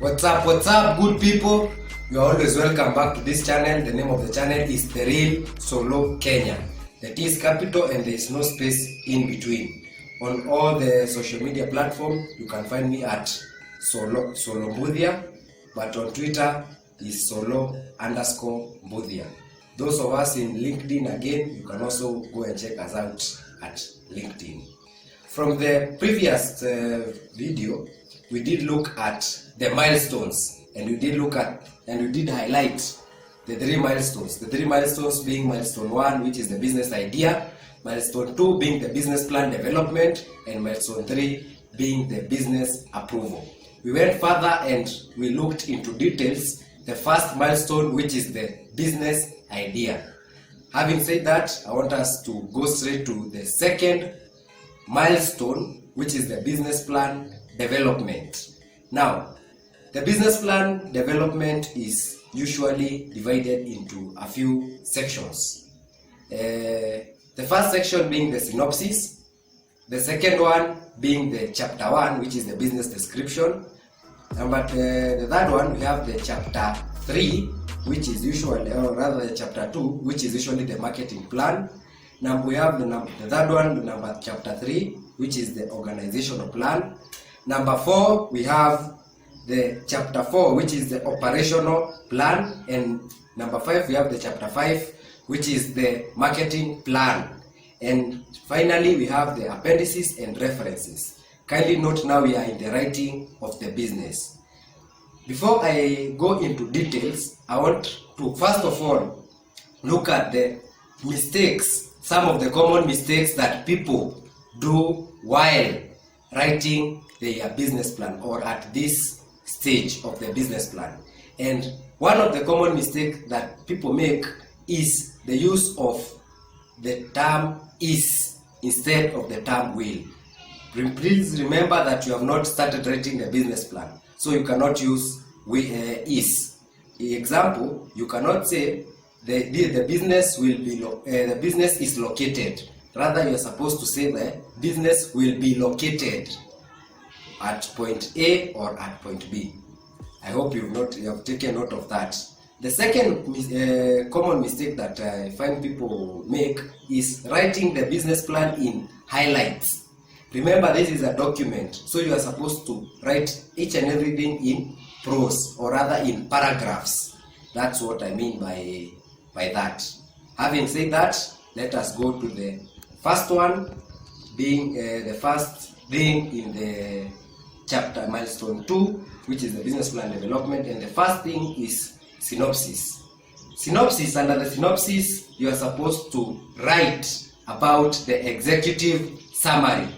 What's up, good people? You are always welcome back to this channel. The name of the channel is The Real Solo Kenya. The T is capital and there is no space in between. On all the social media platforms, you can find me at Solo Mbuthia, but on Twitter is Solo_Mbuthia. Those of us in LinkedIn, again, you can also go and check us out at LinkedIn. From the previous video, we did look at the milestones, and we did highlight the three milestones. The three milestones being milestone 1, which is the business idea, milestone 2 being the business plan development, and milestone 3 being the business approval. We went further and we looked into details. The first milestone, which is the business idea. Having said that, I want us to go straight to the second milestone, which is the business plan development. Now, the business plan development is usually divided into a few sections. The first section being the synopsis, the second one being the chapter 1, which is the business description. But the third one, we have the chapter 3, which is usually, or rather the chapter 2, which is usually the marketing plan. Now we have the third one, chapter 3, which is the organizational plan. Number 4, we have the chapter 4, which is the operational plan. And number 5, we have the chapter 5, which is the marketing plan. And finally, we have the appendices and references. Kindly note, now we are in the writing of the business. Before I go into details, I want to first of all look at the mistakes, some of the common mistakes that people do while writing their business plan or at this stage of the business plan. And one of the common mistakes that people make is the use of the term is instead of the term will. Please remember that you have not started writing the business plan, so you cannot use is. Example, you cannot say the business will be the business is located. Rather, you are supposed to say the business will be located at point A or at point B. I hope you have taken note of that. The second common mistake that I find people make is writing the business plan in highlights. Remember, this is a document, so you are supposed to write each and everything in prose, or rather in paragraphs. That's what I mean by that. Having said that, let us go to the first one, being the first thing in the chapter milestone 2, which is the business plan development. And the first thing is synopsis. Under the synopsis, you are supposed to write about the executive summary.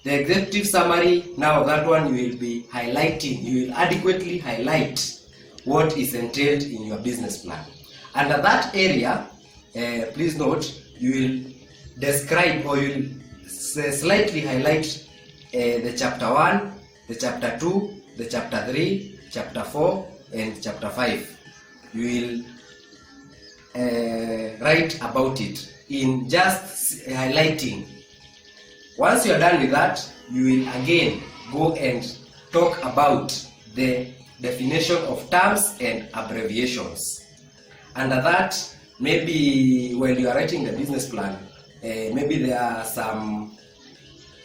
The executive summary, now that one you will be highlighting, you will adequately highlight what is entailed in your business plan. Under that area, please note, you will describe or you will slightly highlight the chapter 1, the chapter 2, the chapter 3, chapter 4, and chapter 5. You will write about it in just highlighting. Once you are done with that, you will again go and talk about the definition of terms and abbreviations. Under that, maybe while you are writing the business plan, maybe there are some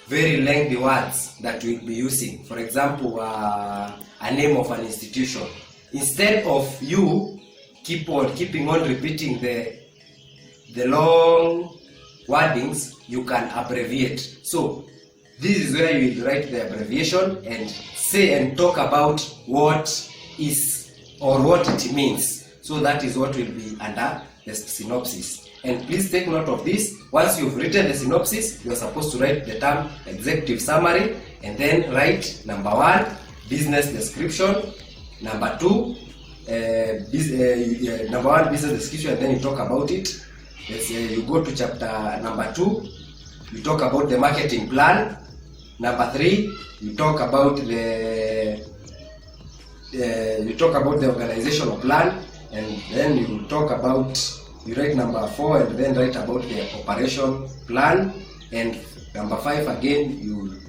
very lengthy words that you will be using. For example, a name of an institution. Instead of you keeping on repeating the long wordings, you can abbreviate. So this is where you will write the abbreviation and say and talk about what is or what it means. So that is what will be under the synopsis. And please take note of this. Once you've written the synopsis, you are supposed to write the term executive summary, and then write number 1, business description, number 2, number 1, business description, and then you talk about it. Let's say you go to chapter number 2, you talk about the marketing plan. Number 3, you talk about the organizational plan, and then you write number 4 and then write about the operation plan. And number 5 again, you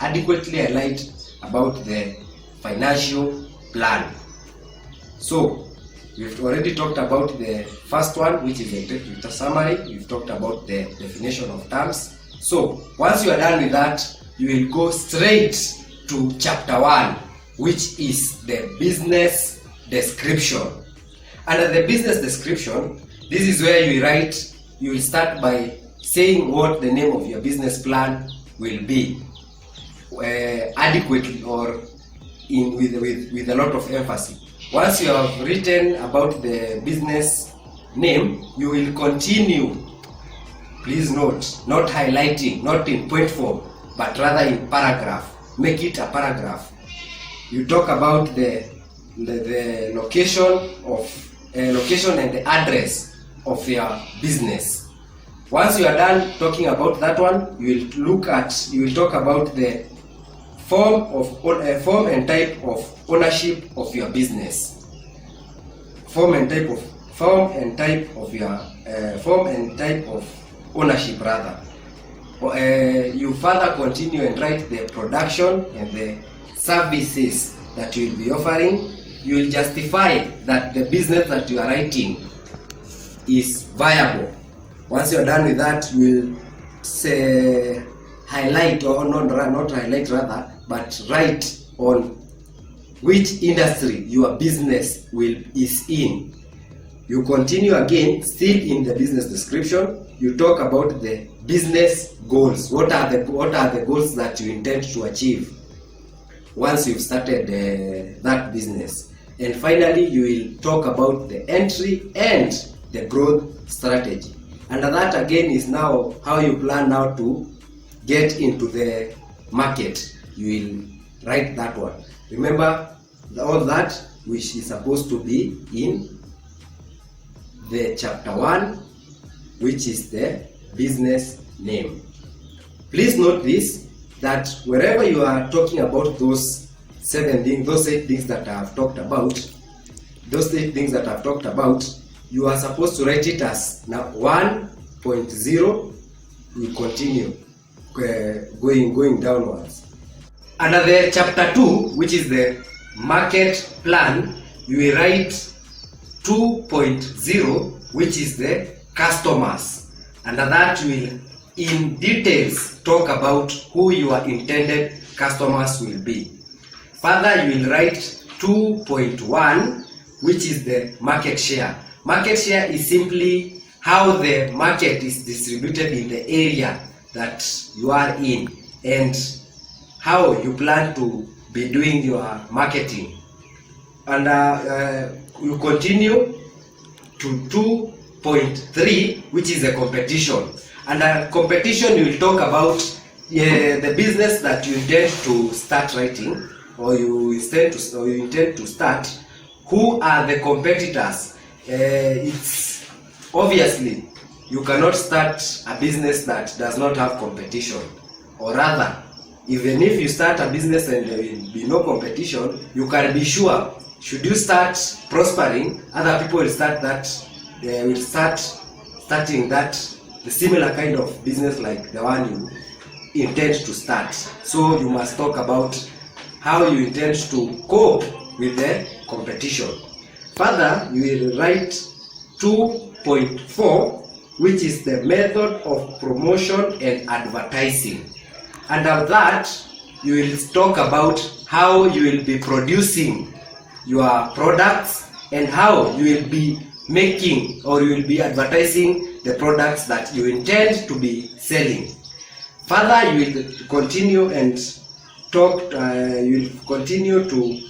adequately highlight about the financial plan. So we've already talked about the first one, which is the executive summary. We've talked about the definition of terms. So once you are done with that, you will go straight to chapter 1, which is the business description. Under the business description, this is where you will start by saying what the name of your business plan will be, adequately or with a lot of emphasis. Once you have written about the business name, you will continue. Please note, not highlighting, not in point form, but rather in paragraph. Make it a paragraph. You talk about the location and the address of your business. Once you are done talking about that one, you will talk about the form and type of ownership of your business. Form and type of ownership rather. You further continue and write the production and the services that you will be offering. You will justify that the business that you are writing is viable. Once you are done with that, you will say highlight, or not highlight rather, but write on which industry your business is in. You continue again, still in the business description. You talk about the business goals. What are the goals that you intend to achieve once you've started that business? And finally, you will talk about the entry and the growth strategy. And that again is now how you plan now to get into the market. You will write that one. Remember, all that which is supposed to be in the chapter 1, which is the business name. Please note this, that wherever you are talking about those 8 things that I have talked about, you are supposed to write it as now 1.0. We continue going downwards. Under the chapter 2, which is the market plan, you will write 2.0, which is the customers. Under that, you will in details talk about who your intended customers will be. Further, you will write 2.1, which is the market share. Market share is simply how the market is distributed in the area that you are in and how you plan to be doing your marketing. And you continue to 2.3, which is the competition. Under competition, you will talk about the business that you intend to start writing, or you intend to start. Who are the competitors? It's obviously you cannot start a business that does not have competition, or rather, even if you start a business and there will be no competition, you can be sure, should you start prospering, other people will start starting the similar kind of business like the one you intend to start. So you must talk about how you intend to cope with the competition. Further, you will write 2.4, which is the method of promotion and advertising. Under that, you will talk about how you will be producing your products and how you will be making, or you will be advertising the products that you intend to be selling. Further, you will continue and you will continue to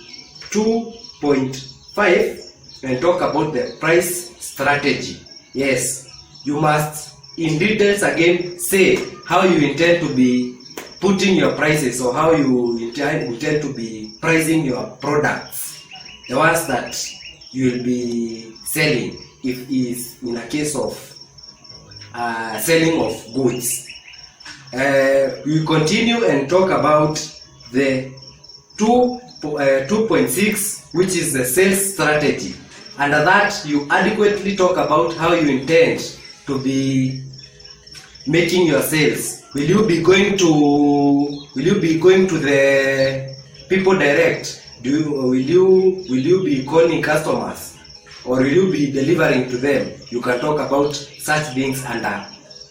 2.5 and talk about the price strategy. Yes, you must in details again say how you intend to be putting your prices, or how you intend to be pricing your products, the ones that you will be selling, if is in a case of selling of goods. We continue and talk about the 2.6, which is the sales strategy. Under that, you adequately talk about how you intend to be making your sales. Will you be going to the people direct will you be calling customers, or will you be delivering to them? You can talk about such things under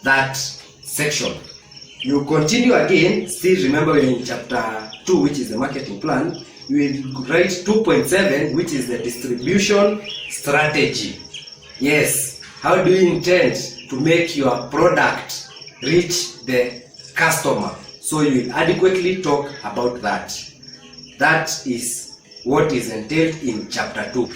that section. You continue again, still remember we're in chapter 2, which is the marketing plan. You will write 2.7, which is the distribution strategy. Yes, how do you intend to make your product reach the customer? So you will adequately talk about that. That is what is entailed in chapter 2.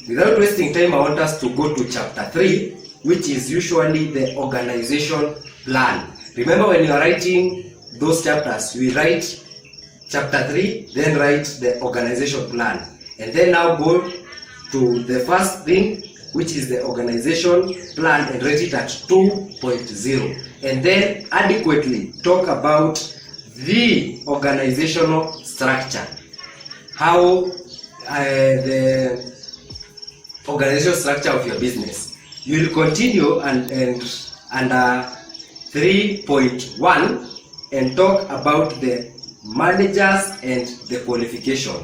Without wasting time, I want us to go to chapter 3, which is usually the organization plan. Remember, when you are writing those chapters, we write chapter 3, then write the organization plan, and then now go to the first thing, which is the organization plan, and rate it at 2.0, and then adequately talk about the organizational structure, how the organizational structure of your business. You will continue and under 3.1 and talk about the managers and the qualification.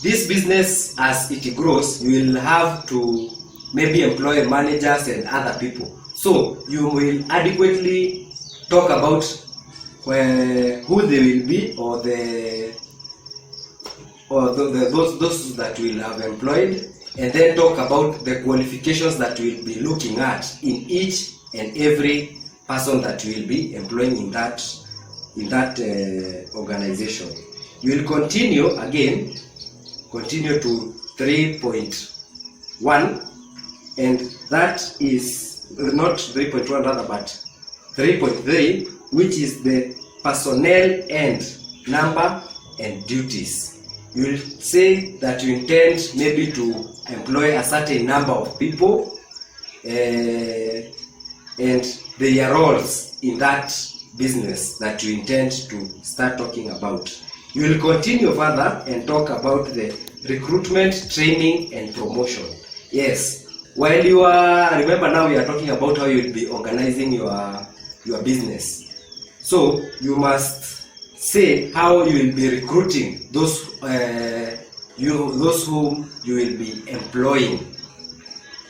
This business, as it grows, you will have to maybe employ managers and other people. So you will adequately talk about who they will be, or those that will have employed, and then talk about the qualifications that we will be looking at in each and every person that you will be employing in that organization. You will continue to 3.1, and that is not 3.1 rather, but 3.3, which is the personnel and number and duties. You will say that you intend maybe to employ a certain number of people and their roles in that business that you intend to start talking about. You will continue further and talk about the recruitment, training, and promotion. Yes, while you are, remember now we are talking about how you will be organizing your business. So you must say how you will be recruiting those whom you will be employing.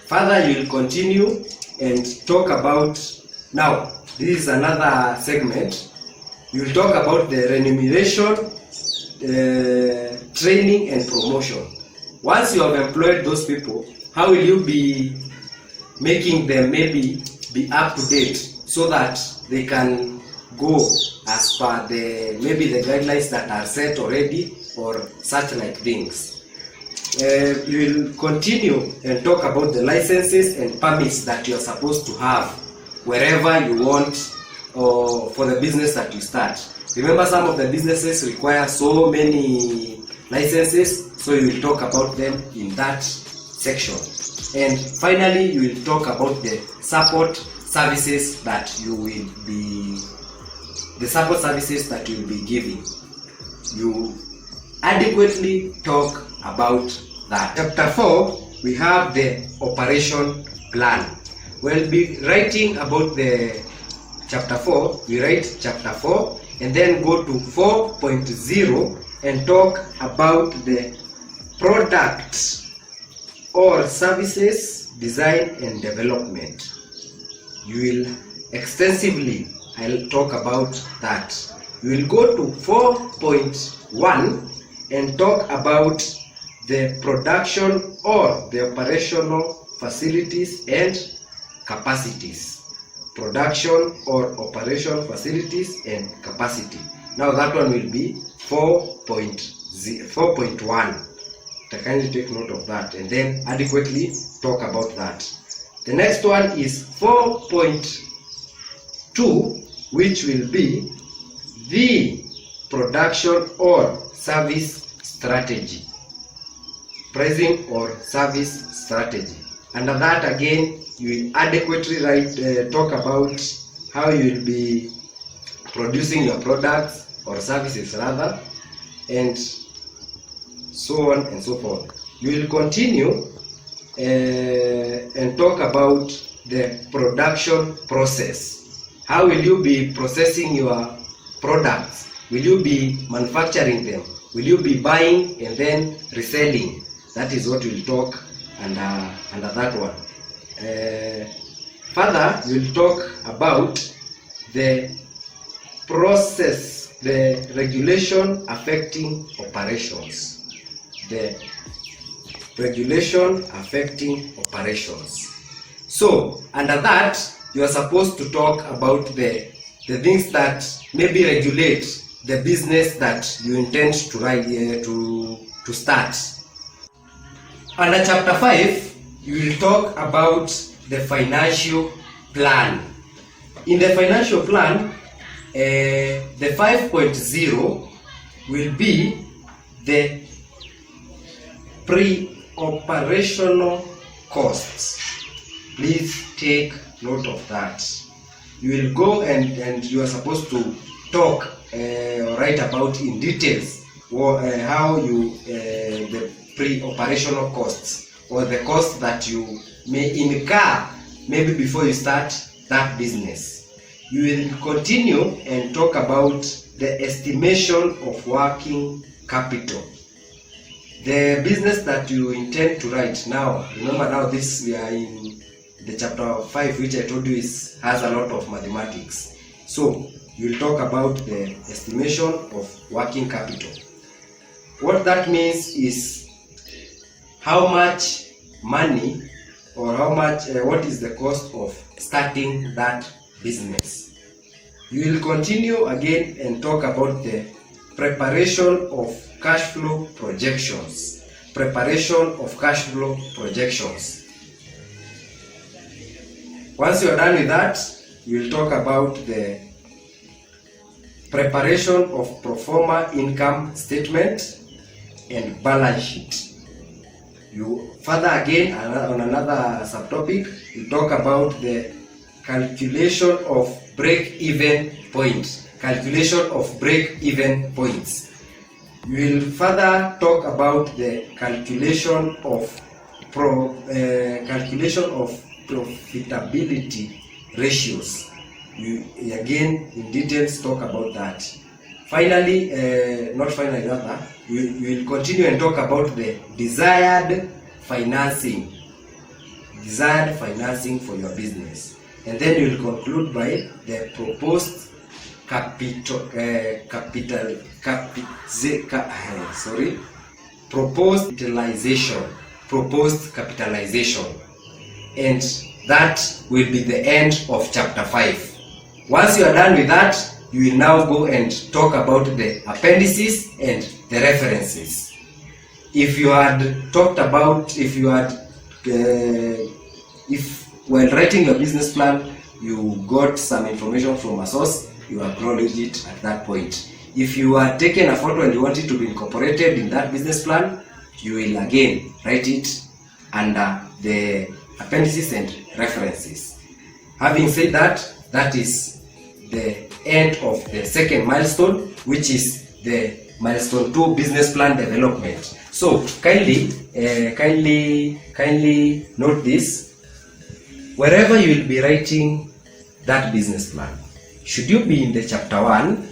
Further, you will continue and talk about, now this is another segment, you will talk about the remuneration, training, and promotion. Once you have employed those people, how will you be making them maybe be up to date so that they can go as per the guidelines that are set already, or such like things. You will continue and talk about the licenses and permits that you are supposed to have wherever you want, or for the business that you start. Remember, some of the businesses require so many licenses, so you will talk about them in that section. And finally, you will talk about the support services that you will be giving. You adequately talk about that. Chapter 4, we have the operation plan. We'll be writing about the chapter 4. We write chapter 4 and then go to 4.0 and talk about the products or services design and development. You will extensively, I'll talk about that. We will go to 4.1 and talk about the production or the operational facilities and capacities. Production or operation facilities and capacity. Now that one will be 4.1. Kindly take note of that and then adequately talk about that. The next one is 4.2, which will be the production or service strategy, pricing or service strategy. Under that again, you will adequately talk about how you will be producing your products or services rather, and so on and so forth. You will continue and talk about the production process. How will you be processing your products? Will you be manufacturing them, Will you be buying and then reselling? That is what we'll talk under that one. Further, we'll talk about the process, the regulation affecting operations. The regulation affecting operations. So, under that, you are supposed to talk about the things that maybe regulate the business that you intend to start. Under chapter 5, you will talk about the financial plan. In the financial plan, the 5.0 will be the pre-operational costs. Please take note of that. You will go and you are supposed to talk or write about in details how you the pre-operational costs, or the costs that you may incur maybe before you start that business. You will continue and talk about the estimation of working capital. The business that you intend to write now, remember now this we are in the chapter 5, which I told you has a lot of mathematics. So you will talk about the estimation of working capital. What that means is how much money, or how much what is the cost of starting that business. You will continue again and talk about the preparation of cash flow projections. Preparation of cash flow projections. Once you are done with that, you will talk about the preparation of pro forma income statement and balance sheet. You further again on another subtopic, you talk about the calculation of break-even points. Calculation of break-even points. You will further talk about the calculation of profitability ratios. You again in details talk about that. Finally, we will continue and talk about the desired financing for your business, and then you will conclude by the proposed proposed capitalization, and that will be the end of chapter 5. Once you are done with that, you will now go and talk about the appendices and the references. If while writing your business plan, you got some information from a source, you acknowledge it at that point. If you are taking a photo and you want it to be incorporated in that business plan, you will again write it under the appendices and references. Having said that, that is the end of the second milestone, which is the milestone 2 business plan development. So kindly note this. Wherever you will be writing that business plan, should you be in the chapter 1,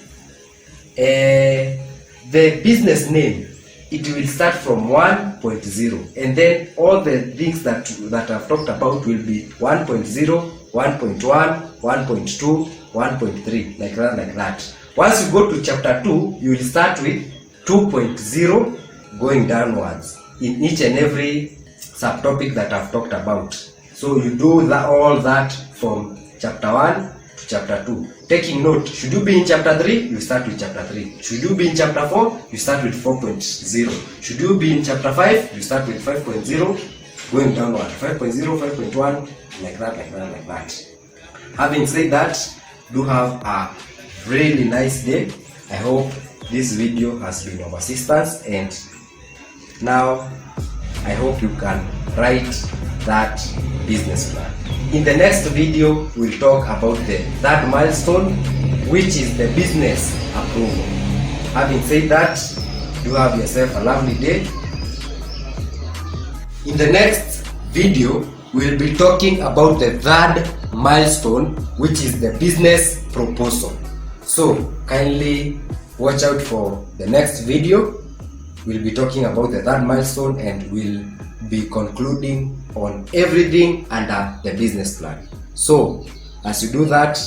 the business name, it will start from 1.0, and then all the things that I've talked about will be 1.0, 1.1, 1.2, 1.3, like that. Once you go to chapter 2, you will start with 2.0 going downwards in each and every subtopic that I've talked about. So you do all that from chapter 1 to chapter 2. Taking note, should you be in chapter 3, you start with chapter 3. Should you be in chapter 4, you start with 4.0. Should you be in chapter 5, you start with 5.0 going downward. 5.0, 5.1, like that. Having said that, do have a really nice day. I hope this video has been of assistance, and now I hope you can write that business plan. In the next video, we'll talk about the third milestone, which is the business approval. Having said that, do have yourself a lovely day. In the next video, we'll be talking about the third milestone, which is the business proposal. So kindly watch out for the next video, we'll be talking about the third milestone, and we'll be concluding on everything under the business plan. So as you do that,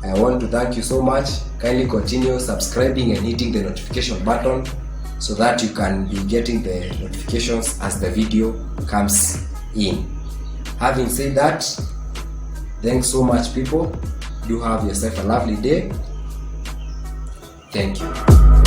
I want to thank you so much. Kindly continue subscribing and hitting the notification button so that you can be getting the notifications as the video comes in. Having said that, thanks so much, people. Do have yourself a lovely day. Thank you.